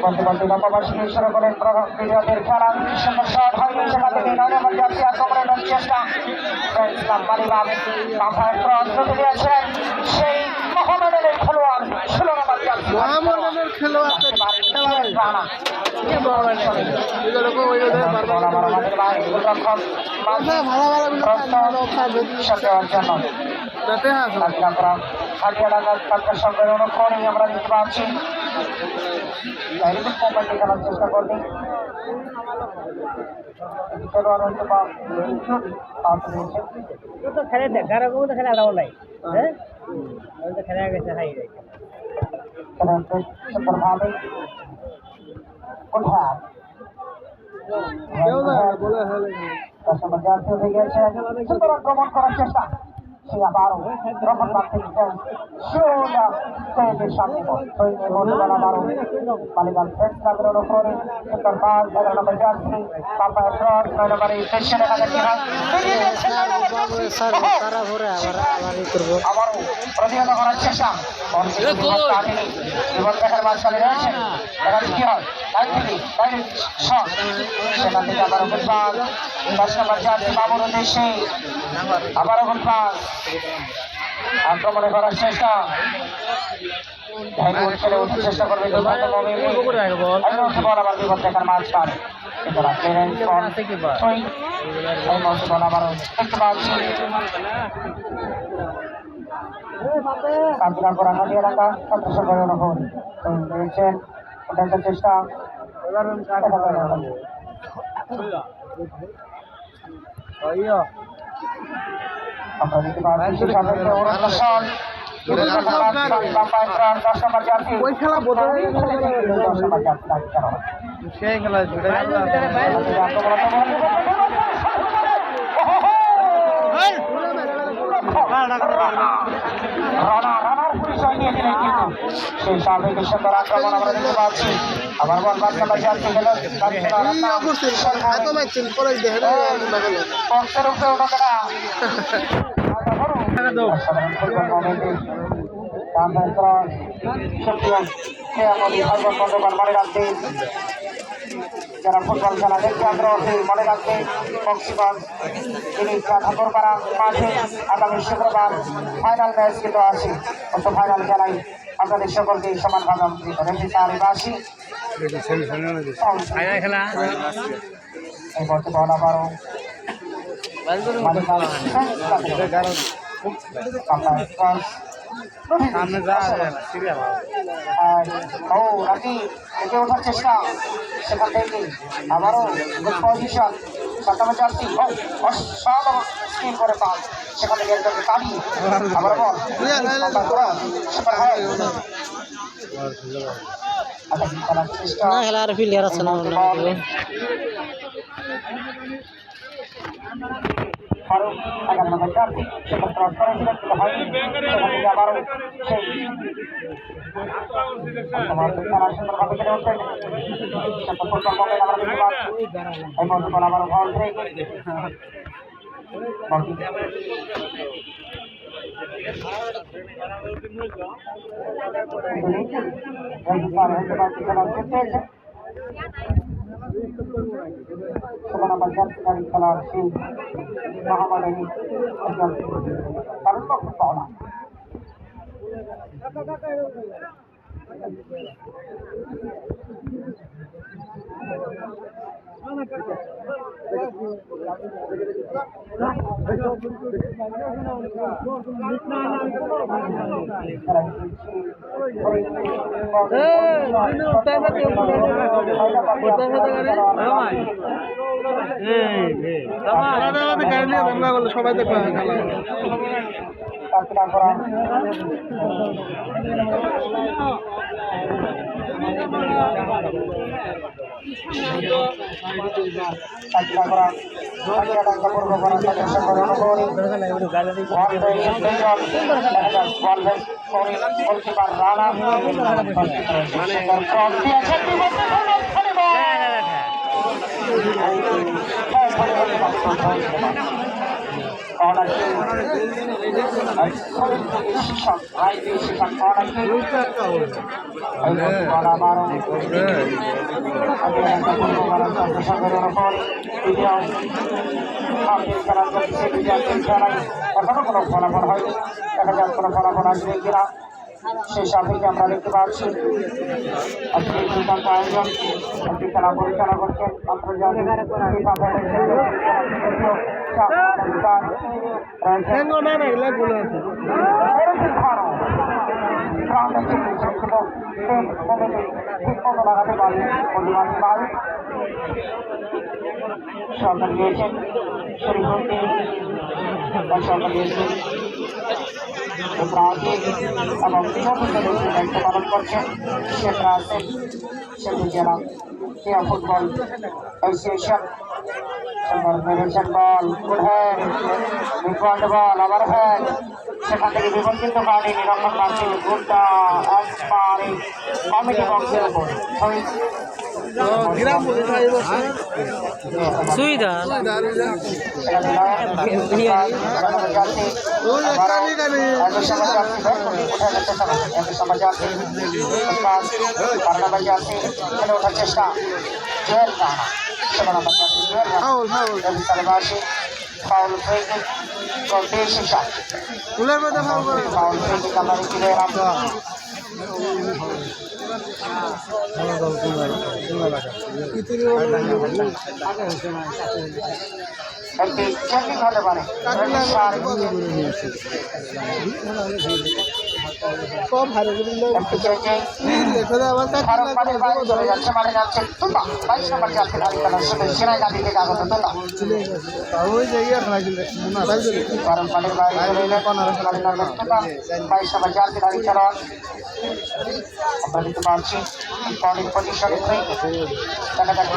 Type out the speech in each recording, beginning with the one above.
বলতে নববার্ষিকী শুরু করেন বিরোধের খেলা সুন্দর শট হয়নি সেখান থেকে নয়নবার যাত্রী আক্রমণের চেষ্টা ইসলাম মালিবাগ মাথায় ক্রস ঢুকে দিয়েছেন সেই মোহামেডানের খেলোয়াড় 16 নম্বর যাত্রী মোহামেডানের খেলোয়াড় আমরা দেখতে পাচ্ছি মোবাইলটি খেলার চেষ্টা করবে খেলে দেখার খেলা নাই হ্যাঁ খেলা গেছে হাই সুন্দরভাবে সুন্দর আক্রমণ করার চেষ্টা সে আবারও রক্ষণ করতে সামনে মালিবাগ ফ্রেন্স ক্লাবের উপরে সুন্দর পাস 11 নম্বর জার্সি পাপা ক্রস 9 নম্বর সেকশনে আবারও প্রতিহত করার চেষ্টা জীবন দেখার মাঝখানে রয়েছে দেখা কি হয় সেখান থেকে আবারও গোল পাস 10 নম্বর জার্সি বাবুর উদ্দেশ্যে আবারও গোল পাস আক্রমণে করার চেষ্টা চেষ্টা করবে আবার বিপদ দেখার মাঝখান দেখতে পাচ্ছি কাঞ্চনাপুরা নদিয়া রাখা রয়েছেন ওটার চেষ্টা আমরা দেখতে পাচ্ছি সেই সাবেক সুন্দর আক্রমণ আমরা দেখতে পাচ্ছি আবার বল বাচ্চা যাচ্ছে যারা ফুটবল খেলা দেখতে আগ্রহী মনে রাখবে বক্সিগঞ্জ ঠাকুরপাড়া মাঠে আগামী শুক্রবার ফাইনাল ম্যাচ কিন্তু আছে অত ফাইনাল খেলায় আপনাদের সকলকে সমানভাবে আমন্ত্রিত রেখেছি আর এবাসী এই বর্তমান আবারও ওঠার চেষ্টা সেখান থেকে আবারও গুড পজিশন সাতামে যাচ্ছি স্কিল করে পান সেখান থেকে একজনকে তাড়িয়ে আবার বল খেলার প্লেয়ার আছে না ফারুক 11 নম্বর জার্সি সেখানে ক্রস করেছিলেন কিন্তু হয়নি সেখান থেকে আবারও সেই সুন্দরভাবে কেটে উঠছেন ফুটবল বলে আমরা দেখতে পাচ্ছি এই বল আবারও বল সেখানে আমার জার্সি গাড়ি খেলার সেই মহামারী কারণ খুব পাওয়া সবাই দেখবে খেলা চেষ্টা করা ডাঙ্গা পূর্ব করার চেষ্টা করে গোলকিপার রানা ক্রস দিয়েছেন এখনো কোনো ফলাফল হয়নি, দেখা যাক কোনো ফলাফল আসবে কিনা। সেই সাপেক্ষে আমরা দেখতে পাচ্ছি আজকে এই দুর্দান্ত আয়োজন একটি খেলা পরিচালনা করছেন লাগাতে পারবেন সরকার দিয়েছেন শরীফুদ্দিন সরকার দিয়েছেন এবং দায়িত্ব পালন করছেন সেটা আছে সেতু জেলা ক্রিয়া ফুটবল অ্যাসোসিয়েশন মেরেছেন বল গুড হ্যান্ড বিপন্ড বল আবার হ্যান্ড সেখান থেকে বিপন্দিত কার্ডে নিরক্ষণ পাচ্ছে গুডটা একবারে কমিটি বক্সের উপর সুবিধা ওঠার চেষ্টা জয়ের রানা ফাউল হয়ে শিক্ষা ফাউল হয়ে আমরা ফিরে এলাম একটি চেকিং হতে পারে চলে যাচ্ছে মানে যাচ্ছে তুলা 22 নম্বর জাতীয় ধারী খেলা শুধু সেরাই গাড়ি থেকে আগত তুলা কারণ পানির বাইরে চলে এলে 22 নম্বর জাতীয় ধারী খেলা আমরা দেখতে পাচ্ছি বডির পজিশনে দেখা যাচ্ছে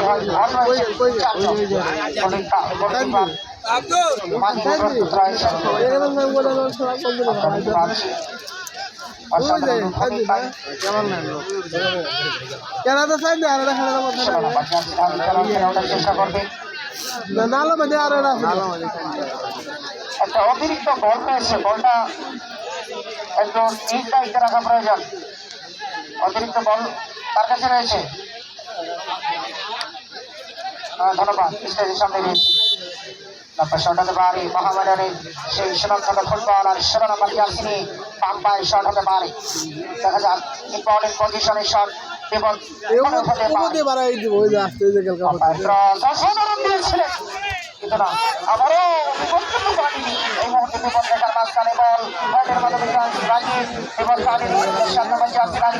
চেষ্টা করবে একটা অতিরিক্ত বল রয়েছে, বলটা একদম নিজ দায়িত্বে রাখা প্রয়োজন। অতিরিক্ত বল তার কাছে রয়েছে। ধন্যবাদ। স্টেজের সামনে শট হতে পারে মহামেডানের সেই সুনামধন্য ফুটবল আর 16 নম্বর জার্সি পাম্পায় শট হতে পারে। দেখা যাক ইম্পর্টেন্ট পজিশনে শট বিপদ হতে পারে। দিয়েছিলেন কিন্তু না, আবারও বিপদপূর্ণ পানিনি এই মুহূর্তে বিপদ দেখার মাঝখানে বল ব্যাটের মাধ্যমে রাজিয়ে বিপদ পানিনি 7 নম্বর জার্সি রাজি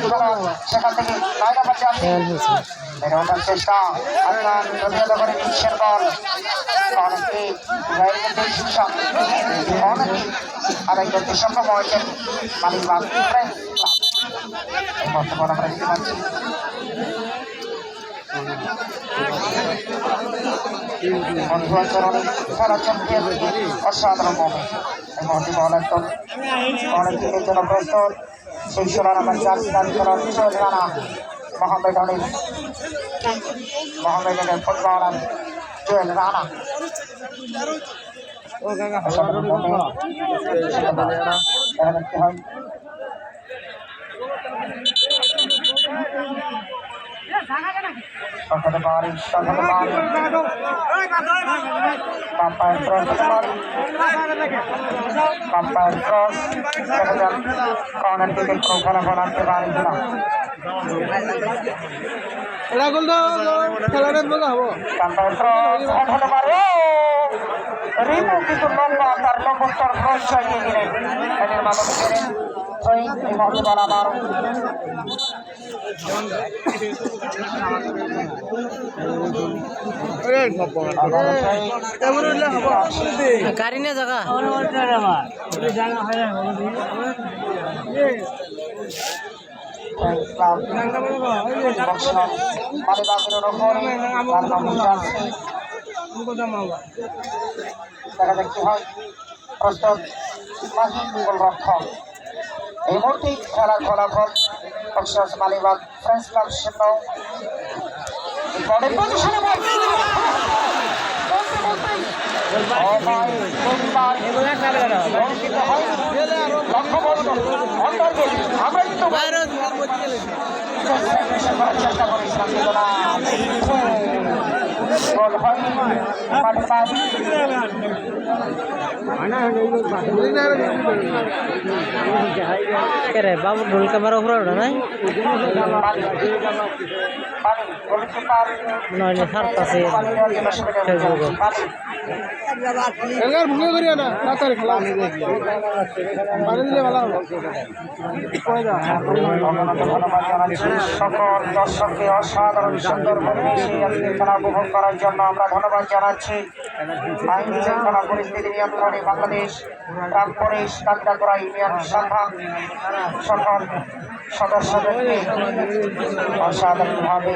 সেখান থেকে 9 নম্বর জার্সি বেড়ে ওঠার চেষ্টা আপনার প্রতিহত করে বিশ্বের বল অনেকটি অনেক আদায় করতে সক্ষম হয়েছেন মালিকবাগ ফ্রেন্ডস ক্লাব। বর্তমান আমরা দেখতে পাচ্ছি অসাধারণ মোমেন্ট এই মুহূর্তে বল একদম অনেক দিকের জন্য প্রস্তুত। সেই 16 নম্বর জার্সি দাবি করার রানা মোহামেডানের ফুটবলার জুয়েল রানা কর্নার থেকে ফলাফল আনতে পারে কিনা কিন্তু লম্বা তার লম্বোত্তর ক্রস চাইয়ে দিলেন এদের মানব এই মহল বরাবর গাড়ি নিয়ে জায়গা ক্লাব মালিবাগের ওপরে দেখা যাক কি হয়। প্রস্তুত মাহিন গোলরক্ষক। এই মুহূর্তে খেলার ফলাফল বক্সস মালিবাগ ফ্রেন্ডস ক্লাব 0 পজিশনে চেষ্টা করেছিলাম কিন্তু না গোল হয়নি। বাবু ঢোল ক্যামেরা উপরে ওঠে নাই নইলে সারতাছে ভুলে করিও না তাড়াতাড়ি খেলা পানি দিলে ভালো হবে। সকল দর্শককে অসাধারণ সুন্দর পরিবেশে আজকের খেলা উপভোগ করার জন্য আমরা ধন্যবাদ জানাচ্ছি। আইন শৃঙ্খলা পরিস্থিতি নিয়ন্ত্রণে বাংলাদেশ গ্রাম পুলিশ কাকড়াগড়া ইউনিয়ন শাখা সকল সদস্যদেরকে অসাধারণভাবে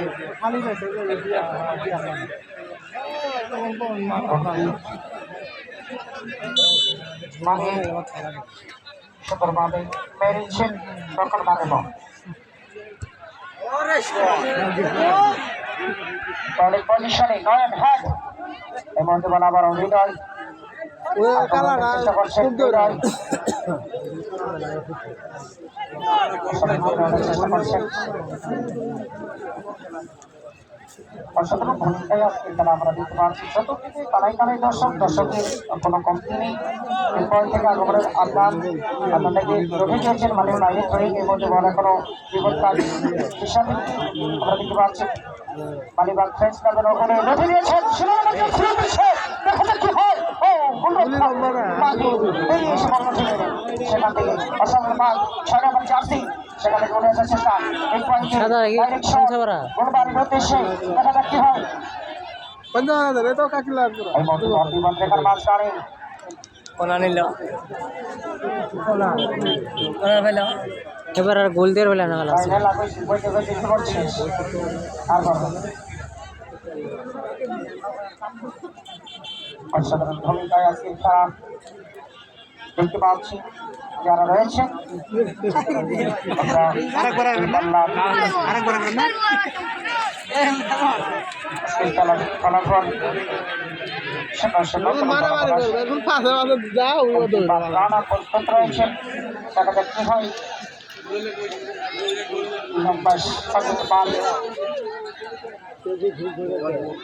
সুন্দরভাবে মেরেছেন তখন মানে পজিশনে নয়ন হ্যাট এমন বলা আবার হৃদয় চেষ্টা করছেন হৃদয় চেষ্টা করছেন অসাধারণ ভূমিকায় আজকে খেলা আমরা দেখতে পাচ্ছি। চতুর্দিকে কানাই কানাই দর্শকের কোনো কমতি নেই। এরপর থেকে আগমনের আপনাদেরকে রোধে দিয়েছেন মানে বাইরে ধরে এর মধ্যে বড় কোনো বিপদকারী হিসাবে আমরা দেখতে পাচ্ছি। মালিবাগ ফ্রেন্ডস ক্লাবের ওখানে রোধে দিয়েছেন দেখা যাক কি হয়। সেখান থেকে অসাধারণ মান 6 নম্বর জার্সি সেখান থেকে উঠে আসার চেষ্টা এই পয়েন্টে গোলবাড়ির উদ্দেশ্যে দেখা যাক কি হয়। এই মতো বিমান রেখার মাঝখানে এবার আর গোল দিয়ে বলে না অসাধারণ ভূমিকায় আজকে খেলা দেখতে পাচ্ছি যারা রয়েছে। ফলাফল রয়েছে দেখা যাক কি হয়।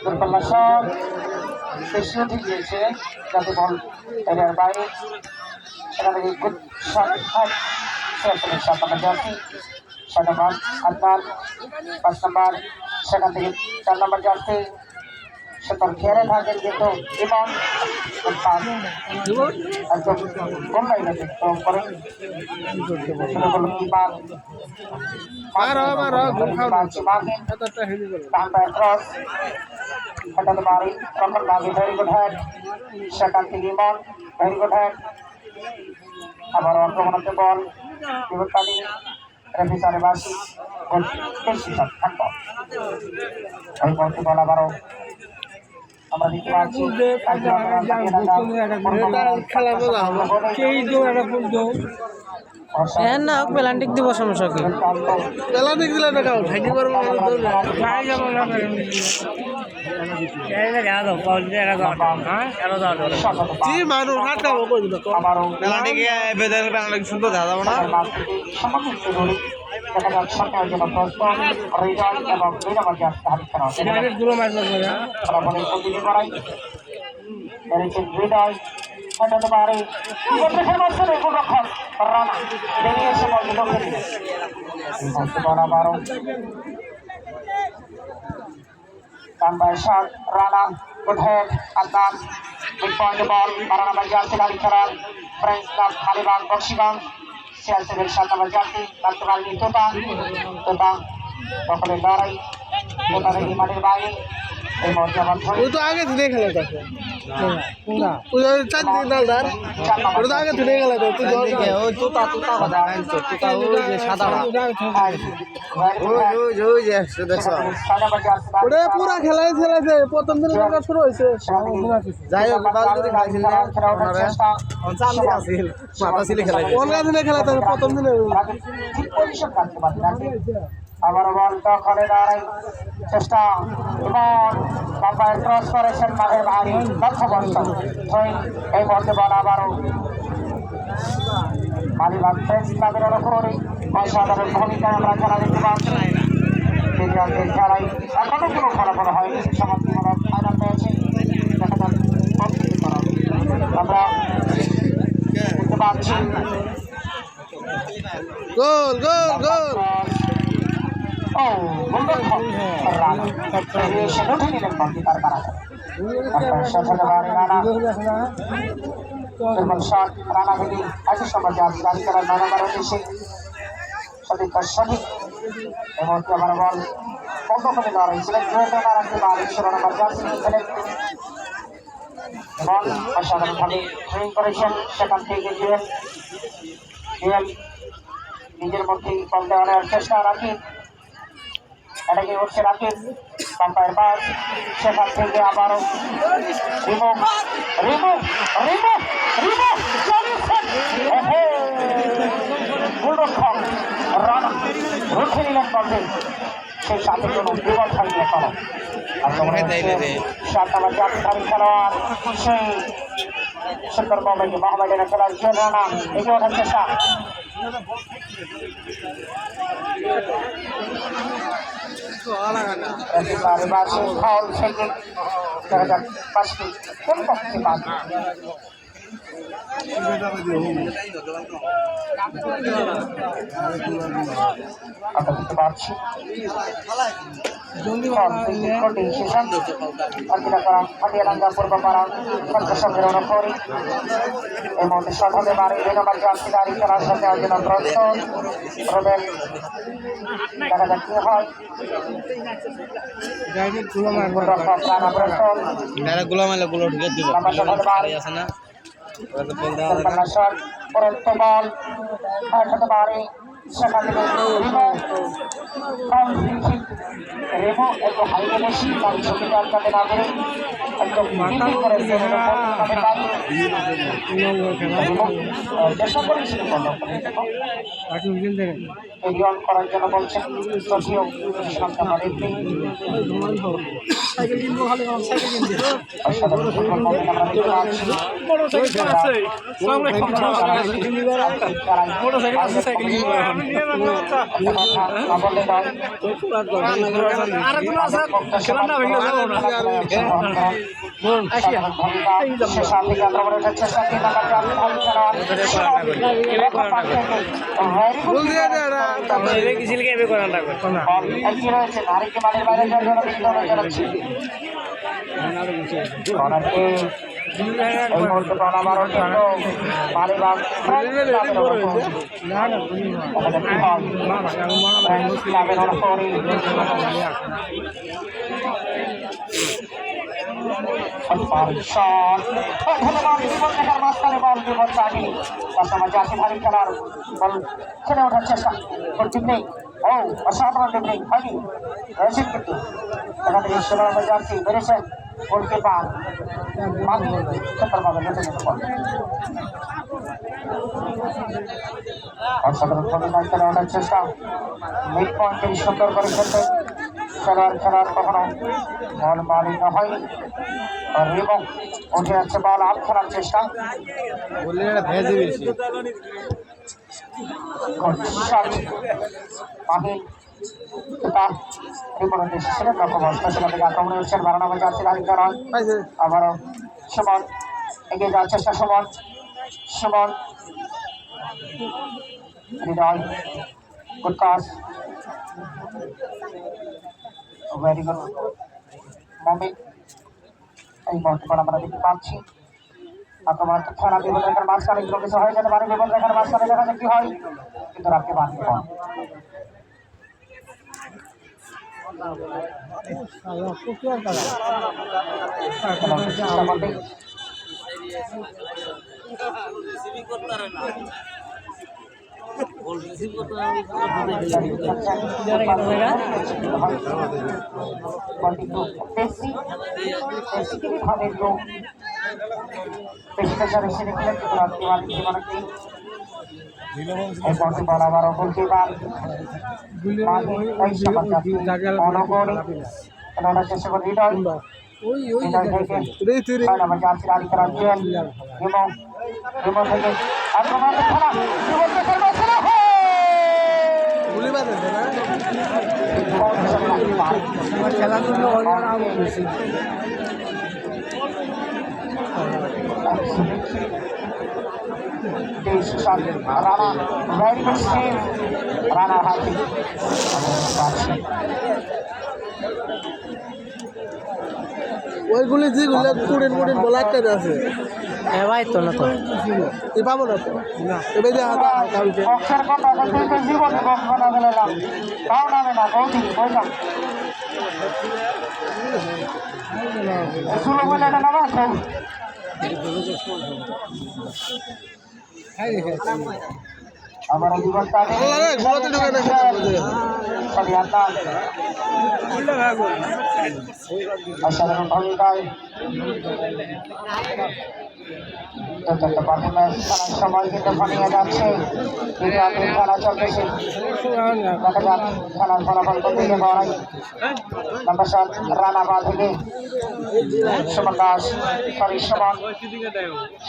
দুর্বল্লা সব বেশি উঠে গিয়েছে যাতে বল এরিয়ার বাইরে সেখান থেকে গুড শট 7 নম্বর জার্সি 6 নম্বর আদনান 5 নম্বর সেখান থেকে 4 নম্বর জার্সি সেটার ঘেরে থাকেন কিন্তু এবং একদম কম লাইনে করে সেখান থেকে ইমন ভেরি গুড হ্যান্ড আবার অগ্রগণতে বল বিপদকারী রেফারি বাসি বেশি শট থাকবো এই বলটি বল আবারও আমরা দেখতে পাচ্ছি না হোক পেলান্টিক দিব সমস্যা কি পেলান্টিক দিলে না কাউ ঠেকি পারবো সুন্দর দেখা যাবো না দেখা যাচ্ছে জন্য প্রস্তুত হৃদয় এবং দুই নম্বর প্রতিটি করাই মেরেছেন হৃদয় হঠাতে পারে রক্ষক রানা বেরিয়ে এসে বলটি লক্ষ্যে দিলেন আবারও কানবায় শাক রানা গুড হেড আদনান মিড পয়েন্ট বল 12 নম্বর জার্সি গাড়ি খেলার ফ্রেন্ডস ক্লাব মালিবাগ বক্সিগঞ্জ 7 নম্বর জার্সি লাগতে পারেনি তোতা দখলের লড়াই তোতা রেডি মাঠের বাইরে এই মুহূর্তে আবার ও তো আগে থেকে খেলা থাকে না ও চার দিকে ডালদার ওটা তো আগে থেকে খেলা থাকে তুই জল ওই তোতা তোতা বাদা তোতা ওই যে সাদাটা ওই যে দেখছো ওটা পুরা খেলাই খেলাইছে প্রথম দিনে খেলা শুরু হয়েছে যাই হোক বাল যদি খাইছিল না চান্দি আছিল মাথা ছিল খেলাই কোন দিনে খেলা থাকে প্রথম দিনে আবার বলটা করে দাঁড়াই চেষ্টা এবং বাম্পায়ার ক্রস করেছেন মাঠের ভারী লক্ষ্য বর্ষণ এই মুহূর্তে বল আবারও মালিবাগ ফ্রেন্স ক্লাবের অনুকরণে অসাধারণ ভূমিকায় আমরা খেলা দেখতে পাচ্ছি খেলায় এখনো কোনো ফলাফল হয়নি সমাপ্তিমূলক ফাইনাল পেয়েছে দেখা যাক আমরা দেখতে পাচ্ছি গোল গোল গোল রানা থেকে একই সময় জারি করার 9 নম্বর উদ্দেশ্যে সঠিক সঠিক এবং আমার বল বন্ধ করে দেওয়া হয়েছিল আর 16 নম্বর জার্সি খেলেন এবং অসাধারণভাবে ট্রেনিং করেছেন সেখান থেকে জুয়েল নিজের মধ্যেই বল দেওয়ার চেষ্টা রাখি এটাকে হচ্ছে রাখি পাম্পায়ের পাস সেখান থেকে আবারও রিমুভ রিমুভ রিমুভ রিমুভ গোলরক্ষক রানা রুখে নিলেন বলতে সেই সাথে কোনো বিপদ হয়নি এখনো সাত নম্বর জাতীয় খেলোয়াড় সেই সুন্দর মোহামেডানের খেলার জন্য রানা এগিয়ে ওঠার চেষ্টা ফাউল থেকে দেখা যাক পাঁচটি কোন পক্ষে বাদ আমরা দেখতে পাচ্ছি এই মুহূর্তে সভাবে বাড়ি 2 নম্বর জার্সি দাঁড়ি খেলার সাথে একজন প্রস্তুত রবেন দেখা যাক কি হয় গুলো মারলে গুলো ঢুকে দিব আছে না সেখান থেকে রেমো একটু হাইটে বেশি তার ছবিটা আটকাতে না পেরে একদম চেষ্টা করেছিল করার জন্য বলছেন তথ্য খেলার বল খেলে ওঠার চেষ্টা নেই ও অসাধারণ নেই হয়নি রয়েছেন কিন্তু সেখান থেকে 16 নম্বর জার্সি বেড়েছেন গোলকিপার সুন্দরভাবে বেঁচে যেতে পারে অসাধারণ ভূমিকায় খেলে ওঠার চেষ্টা মিড পয়েন্টে সুন্দর করে খেলতে খেলার কখনো বল মালিক হয়নি এবং উঠে যাচ্ছে বল আট খেলার চেষ্টা মাহিন তার বিপরীতে এসেছিলেন লক্ষ্যবস্তা সেখান থেকে আক্রমণে উঠছেন 12 নম্বর জার্সি ধারী খেলোয়াড় আবারও সুমন এগিয়ে যাওয়ার চেষ্টা সুমন হৃদয় গুড কাজ ভেরি গুড মমিন এই মুহূর্তে আমরা দেখতে পাচ্ছি আক্রমণ খেলা বিপদ রেখার মাঝখানে কিছু হয়ে যেতে পারে বিপদ রেখার মাঝখানে দেখা যাক কি হয় কিন্তু রাখতে পারবে চেষ্টা করবে বরাবর গোলকিপার চেষ্টা করবে হৃদয় থেকে 6 নম্বর জার্সি রানি করার জেল এবং থেকে আক্রমণ খেলা রানার হাতে ওইগুলি যেগুলো কুড়িন মুড়িন বলা একটা আছে ভাই তো না তো এ পাবো না তো না এবার যে হাতা কালকে বক্সের কথা বলতে জীবনে বক্স বানা গেলাম তাও নামে না বৌদি বললাম শুরু বলে এটা নামা আছে আবার জীবনটা ঘুমাতে ঢুকে না সবই আন্দাজ অসাধারণ ভূমিকায় সময় কিন্তু ভাঙিয়ে যাচ্ছে খেলা চলতেছে খেলার ফলাফল করতে গিয়ে বড়াই নম্বর 7 রানাবা থেকে সুমন দাস সরি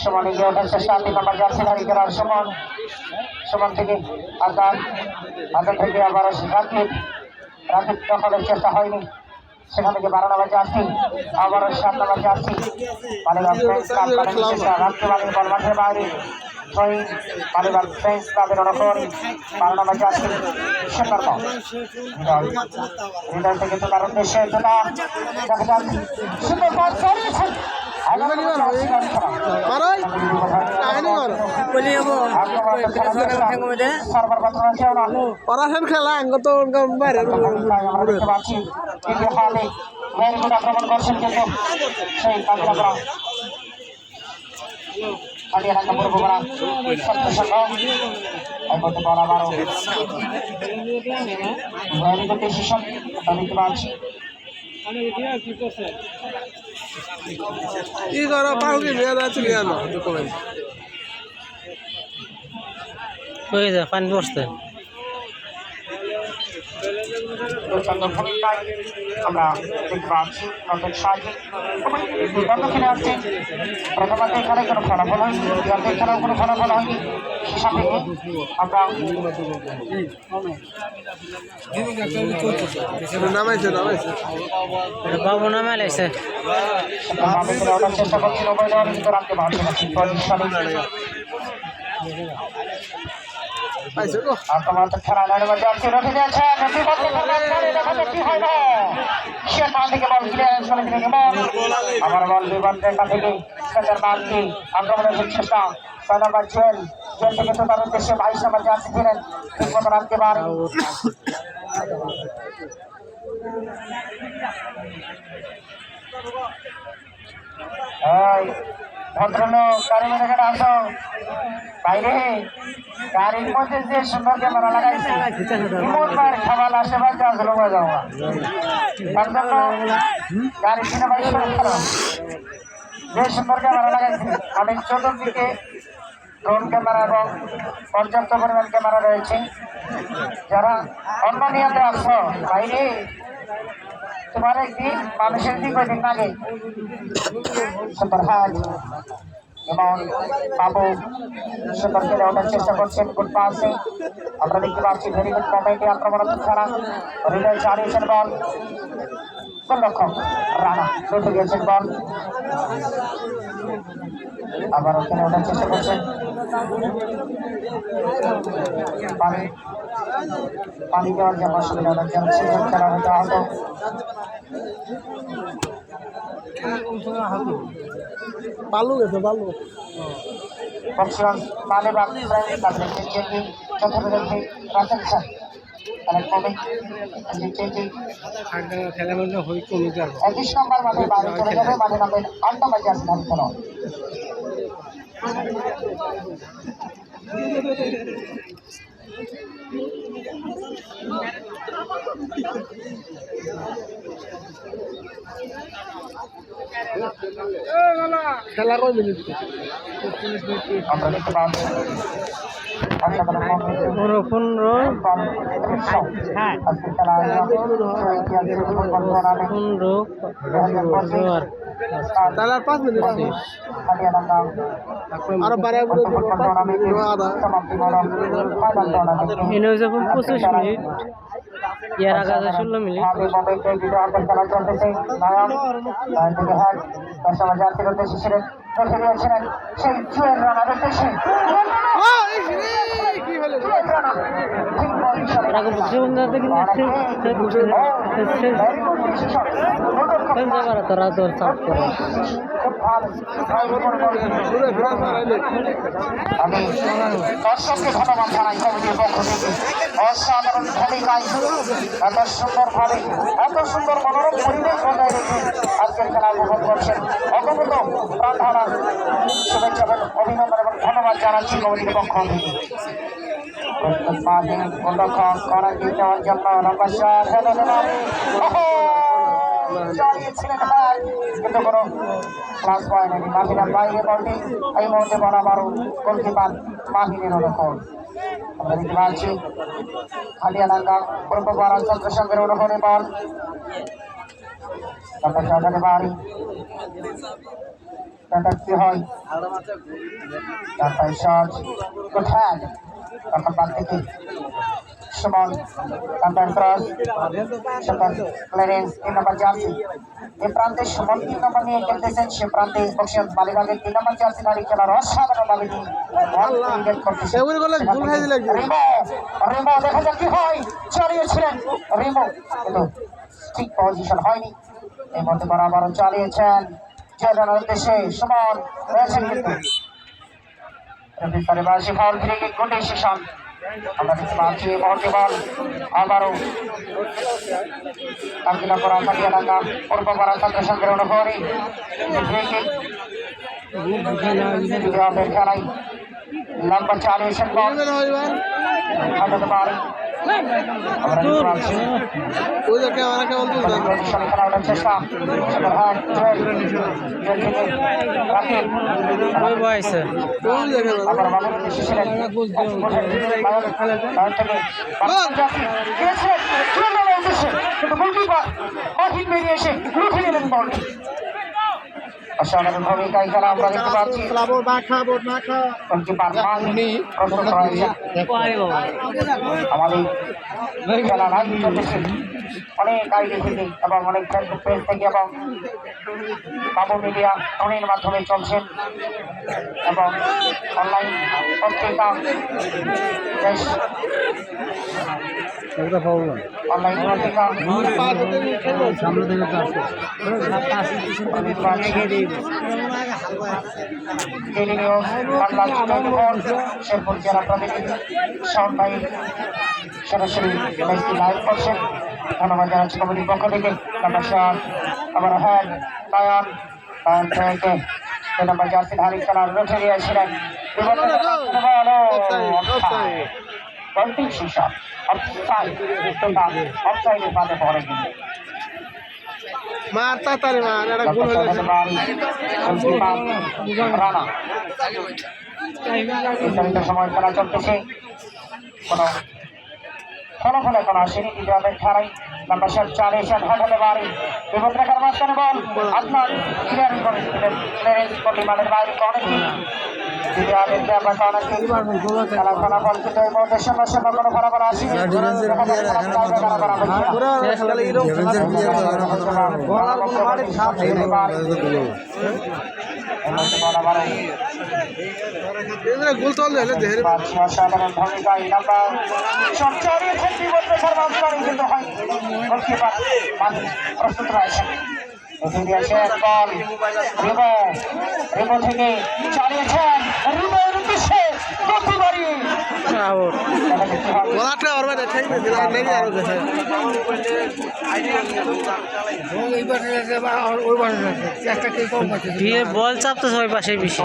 সুমন এগিয়ে ওঠার চেষ্টা 3 নম্বর জার্সি ধারী করার সুমন থেকে আজাদ থেকে আবার রাকিব দখলের চেষ্টা হয়নি সেখান থেকে 12 নম্বর জার্সি আবার 7 নম্বর জার্সি রাখতে পারে বল মাঠের বাইরে মালিবাগ ফ্রেন্স ক্লাবের অনুকরণী 12 নম্বর জার্সি সুন্দর বল হৃদয় থেকে তোলার উদ্দেশ্যে তোলা দেখা যাক সুন্দর বল সরিয়েছেন খেলা আঙ্গত বাইরে আক্রমণ করছেন কিন্তু সেই কি করো পাহুকে নিয়ে যাচ্ছে নিয়ে আনো ডকুমেন্ট হয়ে যায় পানি বসতে আমরা দেখতে পাচ্ছি নতুন সাহায্যে খেলে আসছে প্রথমত এখানে কোনো ফলাফল হয়নি এখানেও কোনো ফলাফল হয়নি সাথে আমরা নামাইছে বাবু নামে লাগছে ওঠার চেষ্টা করছিল কিন্তু রাখতে পারছি না তোমার তো খেলা মধ্যে আছে রুখে দিয়েছে কি হয় না সে পা থেকে বল ক্লিয়ারেন্স করে দিলে আমার বল বিবন্ধের কাছ থেকে সেটার বাদকে আক্রমণের চেষ্টা 6 নম্বর জেল থেকে তো তার উদ্দেশ্যে 22 নম্বর জার্সি ছিলেন ঠিক মতো রাখতে পারেন ভদ্রলোক গাড়ি মেরে এখানে আসো বাইরে গাড়ির মধ্যে যে সুন্দর ক্যামেরা লাগাইছে খাবার আশেপাশে আসলো যাওয়া তার জন্য গাড়ি কিনে বাইশ যে সুন্দর ক্যামেরা লাগাইছে আমি চতুর্দিকে ড্রোন ক্যামেরা এবং পর্যাপ্ত পরিমাণ ক্যামেরা রয়েছে যারা অন্য নিয়তে আসছো বাইরে তোমার একদিন মানুষের দিক ওই দিন আগে সুন্দর হাজ এবং বাবু সুন্দর খেলে ওঠার চেষ্টা করছেন গুড পাসে আমরা দেখতে পাচ্ছি ভেরি গুড মোমেন্টে আক্রমণাত্মক খেলা হৃদয় চালিয়েছেন বল গোলরক্ষক রানা লুটে গিয়েছেন বল আবার ওখানে ওঠার চেষ্টা করছেন পানি দেওয়ার জন্য অসুবিধা হচ্ছে খেলা হতে হতো বালু গেছে বালু মালিবাগ খেলা কমে খেলা মানে হই কমে যাবে 21 নম্বর মাঠে বাইরে চলে যাবে মাঠে নামবেন 8 নম্বর জার্সি ধারী খেলোয়াড় খেলা কয় মিনিট আমরা দেখতে পাচ্ছি আজকে খেলা তাহলে আর 5 মিনিট আছে আরো বারে এনে হয়েছে 25 মিনিট ইয়ার আগে আছে 16 মিনিট খেলা চলতেছে নয়ন থেকে হ্যাক তার সময় জাতীয় উদ্দেশ্যে ছিলেন সেই জুয়েল রানা দেখতেছে রাগো বুঝতে দেখি তোরা তোর চাপ করে আমি দর্শককে ধন্যবাদ জানাই কমিটির পক্ষ থেকে অসাধারণ ভূমিকায় এত সুন্দর মনোরম পরিবেশ বজায় রেখে আজকের খেলা উপভোগ করছেন অগমত প্রার্থনা শুভেচ্ছা এবং অভিনন্দন এবং ধন্যবাদ জানাচ্ছি কমিটির পক্ষ থেকে গোলরক্ষক করার দিক দেওয়ার জন্য নম্বর 4 কিন্তু কোনো ক্লাস পায় নাকি মাহিনার বাইরে বলটি এই মুহূর্তে বলা বারো গোলকিপার মাহিনের অনুকূল আমরা দেখতে পাচ্ছি হালিয়ালাঙ্গা পূর্বপাড়া চন্দ্রসঙ্গের অনুকূলে বল বাড়ি কি হয় তারপরে শট কোথায় তখন বাদ থেকে সুমন কান্তার ক্রস সুমন ক্লিয়ারেন্স 3 নম্বর জার্সি এই প্রান্তে সুমন 3 নম্বর নিয়ে খেলতেছেন সে প্রান্তে বক্সিয়ান বালিবাগের 3 নম্বর জার্সি ধারী খেলার অসাধারণভাবে রিমো দেখা যাক কি হয় চালিয়েছিলেন রিমো কিন্তু ঠিক পজিশন হয়নি এই মধ্যে বরাবর চালিয়েছেন জেলার উদ্দেশ্যে সুমন রয়েছেন কিন্তু পারিবারিক ফাউল ফ্রি কিক গুন্ডি সেশন আমরা দেখতে পাচ্ছি মুহূর্তে বল আবারও কাকিনা করা কাটিয়ালাঙ্গা পূর্বপাড়া চন্দ্রসঙ্গের অনুভবী ফ্রি কিক খেলায় লম্বা চালিয়েছেন বল হাঁটাতে পারি চেষ্টা বেরিয়ে এসে উঠে নিলেন বলটি অসাধারণ ভূমিকায় খেলা আমরা দেখতে পাচ্ছি আমাদের খেলা লাইভ চলতেছে অনেক আইডি থেকে এবং অনেক ফেসবুক পেজ থেকে এবং বাবু মিডিয়া ফোনের মাধ্যমে চলছেন এবং অনলাইন পত্রিকা অনলাইন পত্রিকা ডেইলি নিউজ বাংলা শেরপুর জেলা প্রতিনিধি শাওন ভাই সরাসরি লাইভ করছেন ধন্যবাদ জানাচ্ছি কমিটির পক্ষ থেকে নাম্বার 7 আবার হ্যাঁ নয়ন থেকে 2 নম্বর জার্সি ধারী খেলার রুখে দিয়েছিলেন বলটি শিশা অফসাইডের পাতে পড়ে কিন্তু মার তাড়াতাড়ি মার এটা গোল হয়ে গেছে রানা সময় খেলা চলতেছে কোনো ফলাফল এখন আসেনি দ্বিতীয় খেলাই নাম্বার 4 এসে হঠাতে পারি বিপদ রেখার মাঝখানে বল আপনার ক্লিয়ারিং করেছিলেন ক্লিয়ারেন্স করলে মাঠের বাইরে অনেক দ্বিতীয় আমরা খেলা ফলাফল কিন্তু এই মুহূর্তে সমস্যা কোনো ফলাফল আসেনি অসাধারণ ভূমিকায় নাম্বার 4 বিপদ রেখার মাঝখানে কিন্তু হয় গোলকিপার প্রস্তুত রয়েছে বল রিমো থেকে চালিয়েছেন রিমোর উদ্দেশ্যে না ঠেক দিছিল নাকি আরো গেছে দিয়ে বল চাপতেছে ওই পাশে বেশি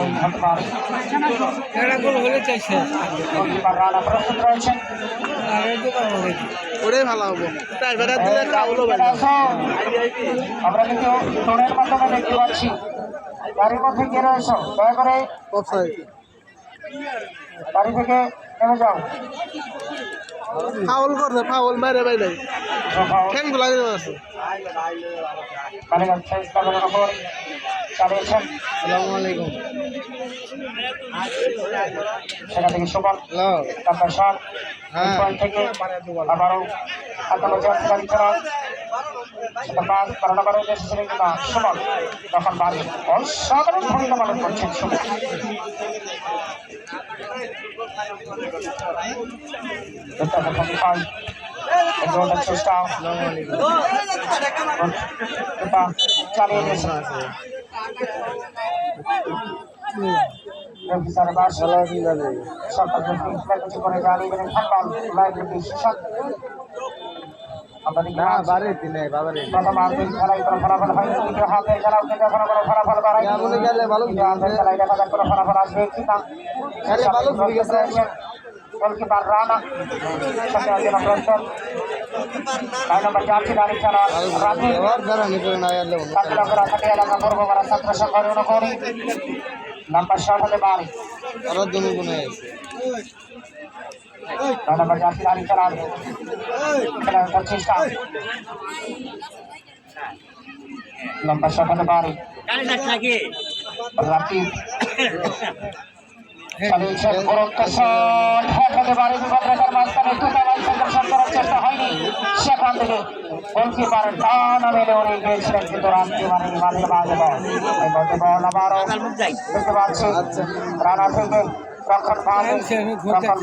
গোলকিপার রানা প্রস্তুত রয়েছেন। ওটাই ভালো হবে টাইগার দিলে কাউলো ভাই আমরা কিন্তু দৌড়ের মাধ্যমে দেখতে পাচ্ছি গাড়ির মধ্যে কে রয়েছে, দয়া করে অফসাইড গাড়ি থেকে নেমে যাও। ফাউল করছে ফাউল মারে ভাই নাই ঠ্যাং গুলা আছে মালিবাগ ফ্রেন্স ক্লাবের ওপর চালিয়েছেন। আসসালামু আলাইকুম সেখান থেকে সুমন হ্যালো নাম্বার 7 হ্যাঁ পয়েন্ট থেকে আবারও আক্রমণ যাচ্ছে গাড়ি চালান। সেটা 5 12 নম্বরে এসেছিলেন কিনা সুমন, তখন বাড়ি অসাধারণ ভূমিকা পালন করছেন সুমন। চেষ্টা চালিয়ে দিয়েছে কিছু করে গাড়ি মেরে থাকলাম না বাড়ি দিনে বাবারে প্রথম আর্থিক খেলায় কোনো ফলাফল হয়নি, দ্বিতীয় হাতের খেলাও কিন্তু এখনো কোনো ফলাফল বাড়ায়নি। এমনই গেলে ভালো তৃতীয় হাতের খেলায় দেখা যাক কোনো ফলাফল আসবে কিনা। আরে ভালো ঘুরে গেছে গোলকিপার রানা সাথে একজন প্রস্তুত 9 নম্বর জার্সি গাড়ি খেলা রাজু আর জানি করে না এলো কাকিলাপুরা থেকে এলাকা পূর্বপাড়া ছাত্র সংঘের অনুকরী নাম্বার 7 হতে পারে আর দুনো গুনে আছে 9 নম্বর জার্সি গাড়ি খেলা খেলার চেষ্টা নাম্বার 7 হতে পারে রাকিব চালিয়েছেন গুরুত্বসর ঠেকাতে পারে বিপদরেখার মাঝখানে দুটাবার সংঘর্ষণ করার চেষ্টা হয়নি। সেখান থেকে গোলকিপার টানা মেলে উড়ে গিয়েছিলেন কিন্তু রানতে পারেনি মাঝে মাঝে বল এই মধ্যে বল আবারও দেখতে পাচ্ছি রানা থেকে রক্ষণ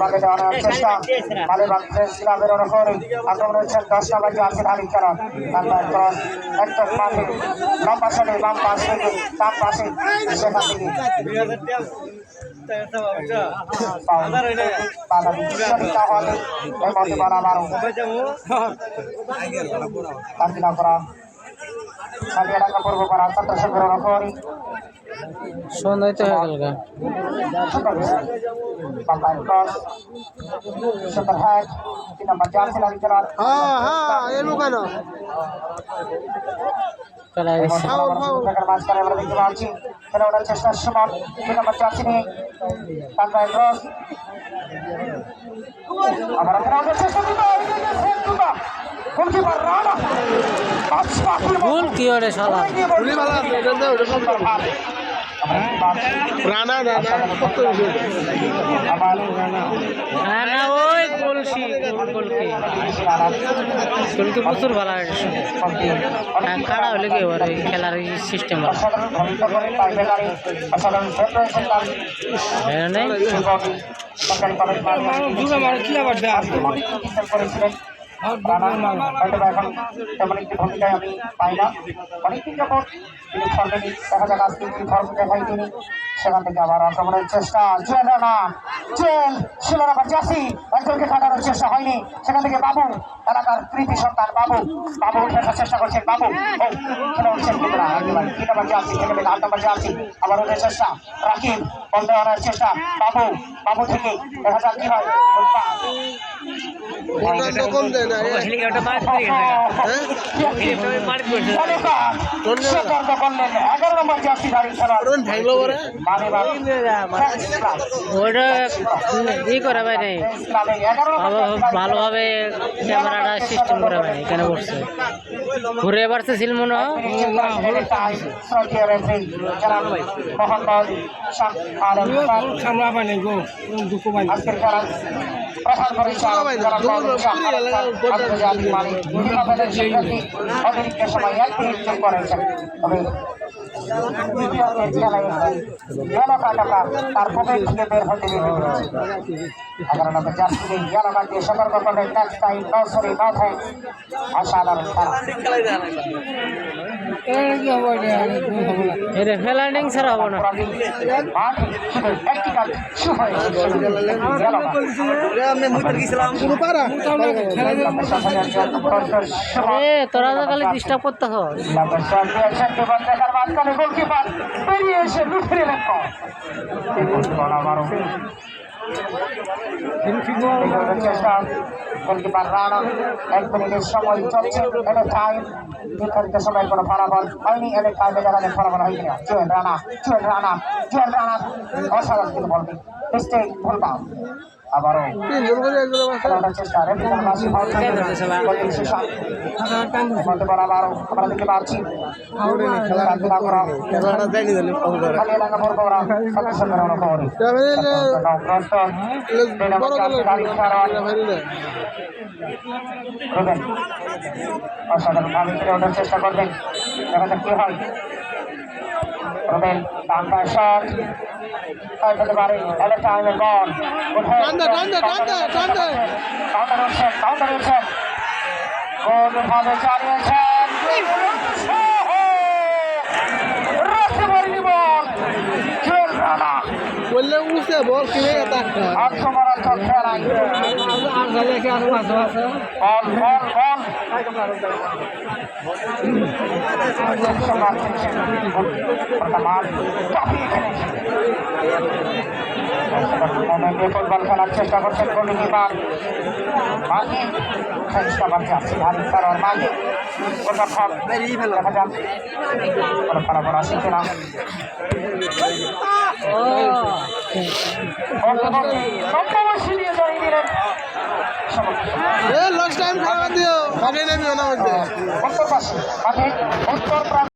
ভাগে দেওয়ানোর চেষ্টা মালিবাগ প্রেস ক্লাবের অনুকরী আক্রমণ হচ্ছেন 10 নম্বর জার্সি ধারী খেলা ক্রস একদম মাঠে লম্বা শটে বাম পাশ থেকে ডান পাশে সেখান থেকে সন্ধ্যায় তো হয়ে গেল হ্যাঁ হ্যাঁ এলো কেন খেলা মাঝখানে আমরা দেখতে পাচ্ছি খেলা ওঠার চেষ্টা সুমন 2 নম্বর জার্সি নিয়ে আবার চেষ্টা গোলকিপার রানা ভুল কি ওরে শালা পুরি ভালো আছে এটা দাও এটা কম করো রানা রানা কত না ওই গোলশি গোলকি প্রচুর ভালো খাড়া হলে কি ওর খেলার সিস্টেম এখন তেমন একটি ভূমিকায় আমি পাই না অনেকদিন যখন তিনি ফর্মে দেখা যাক আজকে কি ফর্ম দেখাই তিনি সেখান থেকে আবার আক্রমণের চেষ্টা জুয়েল রানা জুয়েল 16 নম্বর জার্সি একজনকে কাটানোর চেষ্টা হয়নি সেখান থেকে বাবু এলাকার কৃতি সন্তান বাবু উঠে আসার চেষ্টা করছেন বাবু খেলা উঠছেন কিন্তু না একেবারে 3 নম্বর জার্সি থেকে 8 নম্বর জার্সি আবার ওঠে চেষ্টা রাকিব বল দেওয়ার চেষ্টা বাবু থেকে দেখা যাক কি হয় ওটা তো কম দেয় না হেলিকপ্টার পার করে গেছে হেলিকপ্টার পার করছে এগারো নম্বর জার্সি গাড়ি খেলা কোন ভাইলো বরে ওটা ই করা ভাই নেই ভালোভাবে ক্যামেরাটা সিস্টেম করা ভাই এখানে বসছে ঘুরে বাড়ছে ছিল মনে হয় প্রধান অতিরিক্ত সময় 1 মিনিট যোগ করেছেন তবে খেলায় ইয়েলো কার্ড আমরা তার পকেট থেকে বের হতে দিয়েছি 11 নম্বর জার্সি ইয়েলো কার্ড দিয়ে সতর্ক করবেন next time no sorry no thanks অসাধারণ খেলা এটা ফেলান্ডিং ছাড়া হবে না একটি কার্ড শু হয়েছে ইয়েলো কার্ড শুরু পারা এ তোরা তো খালি ডিস্টার্ব করতেছ গোলকিপার বেরিয়ে এসে লুটে নিলেন চেষ্টা গোলকিপার রানা 1 মিনিটের সময় চলছে এদের টাইম নির্ধারিত সময়ের কোনো ফলাফল হয়নি এদের টাইমে যারা ফলাফল হয়নি জুয়েল রানা অসাধারণ কিন্তু বলবি মিস্টেক ভুলবা আবারও খেলাটার চেষ্টা রেফারির মাঝে বলতে পারা আবারও আমরা দেখতে পাচ্ছি খালি এলাকা ভর করা সদস্য করানো খবরে অসাধারণ ভাবে খেলে ওঠার চেষ্টা করবেন দেখা যাক কি হয় রুবেল ডানটা শট হতে পারে এলে টাইমের বল কাউন্টার হচ্ছেন গোল ভাবে চালিয়েছেন বল জুয়েল রানা বললে উঠে বল কিনে আত্মমারাত্মক খেলায় ফুটবল খেলার চেষ্টা করছেন গোলকিপার মাঝি চেষ্টা করছে ভারী খেলোয়াড় মাঝি গোলরক্ষক দেখা যাক কোনো ফলাফল আসে কিনা নিয়ে জড়িয়ে দিলেন লাস্ট টাইম খাওয়া দিও আগে নেবে না উত্তর পাশে উত্তর